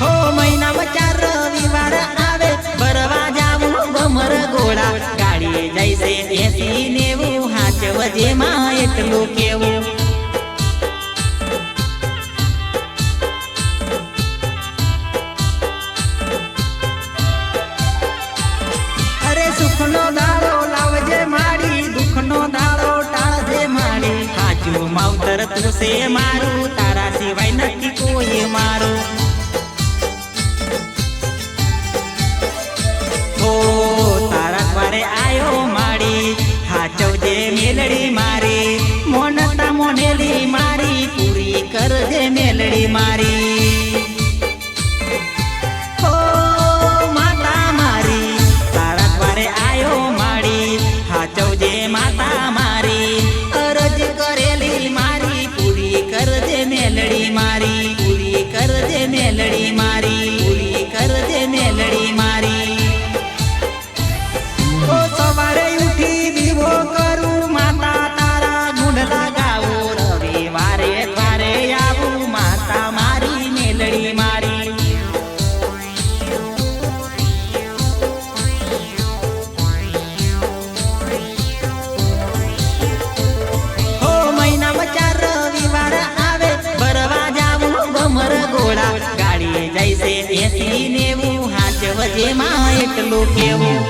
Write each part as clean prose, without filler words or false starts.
हो महीनाમાં 4 રવિવાર આવે ભરવા જાવું ભમર ગોળા ગાડી જઈશે 80-90 હાચવજેમાં એટલું કેવું અરે સુખનો દાડો લાવજે માડી દુઃખનો દાડો ટાળજે માડી હાચું માવતર તું છે મારું તારા સિવાય નથી કોઈ મારું તારા દ્વારે આયો માડી હાચવજે મેલડી મારી મોનતા મોનેલી મારી પૂરી કરજે મેલડી મારી ઓ માતા મારી તારા દ્વારે આયો માડી હાચવજે માતા મારી અરજ કરેલી મારી પૂરી કરજે મેલડી મારી પૂરી કરજે મેલડી મારી પૂરી કરજે મેલડી મારી સવારે ઉઠી દીવો કરું માતા તારા ગુણ લગાવું રવિવારે દ્વારે આવું માતા મારી મેલડી મારી હો મહિનામાં 4 રવિવાર આવે ભરવા જાવું ભમર ગોળા ગાડી જઈશે 80-90 હાચવજેમાં એટલું કેવું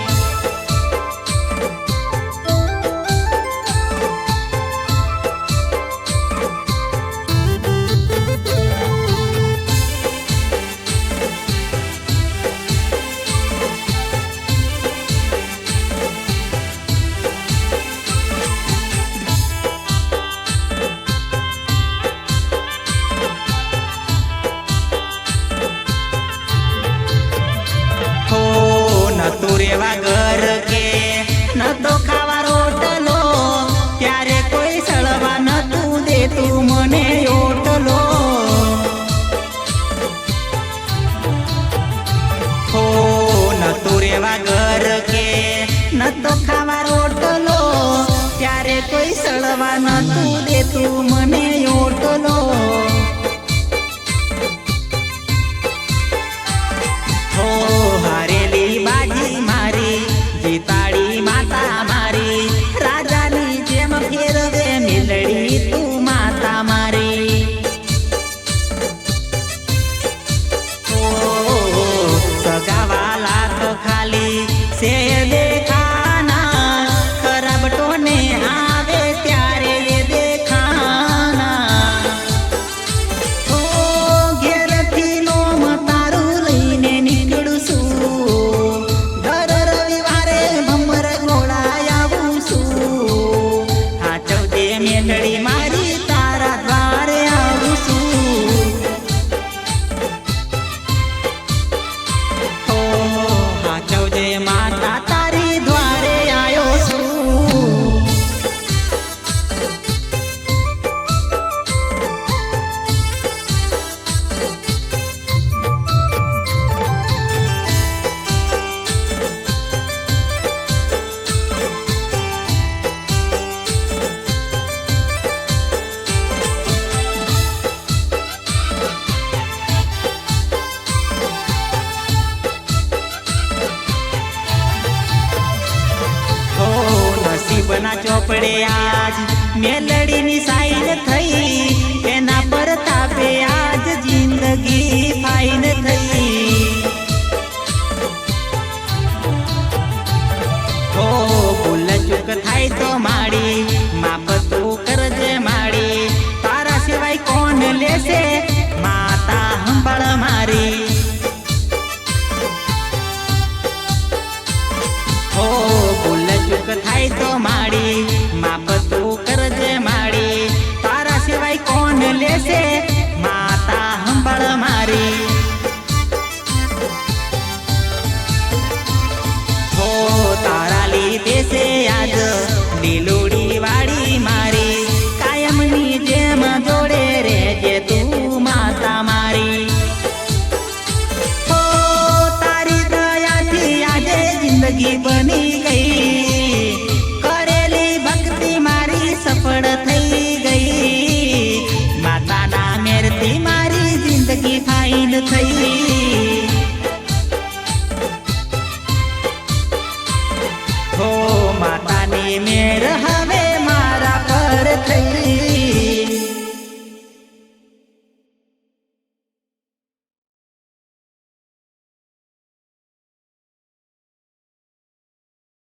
નતો રેવા ઘર કે નતો ખાવા રોટલો ત્યારે કોઈ સળવા નતું દેતું મને ઓટલો હો નતો રેવા ઘર કે નતો ખાવા રોટલો ત્યારે કોઈ સળવા નતું દેતું મને ઓટલો તાળી માતા મારી રાજાની જેમ ફેરવે મેલડી તું માતા મારી સગાવાલા તો ખાલી સે દેખાના ખરાબ ટોને આવે ત્યારે દેખાના ઘેરથી નોમ તારું લઈને નીકળું છું મેલડી મારી તારા દ્વારે આવું છું હાચવજે માતા તારી દ્વારે આવ્યો છું નસીબના ચોપડે આજ મેલડીની સાઈન થઈ એના પર તાપે આજ જિંદગી ફાઈન થઈ હો ભૂલ ચૂક થાય તો માડી માફ તું કરજે માડી તારા સિવાય કોણ લેશે માતા સંભાળ મારી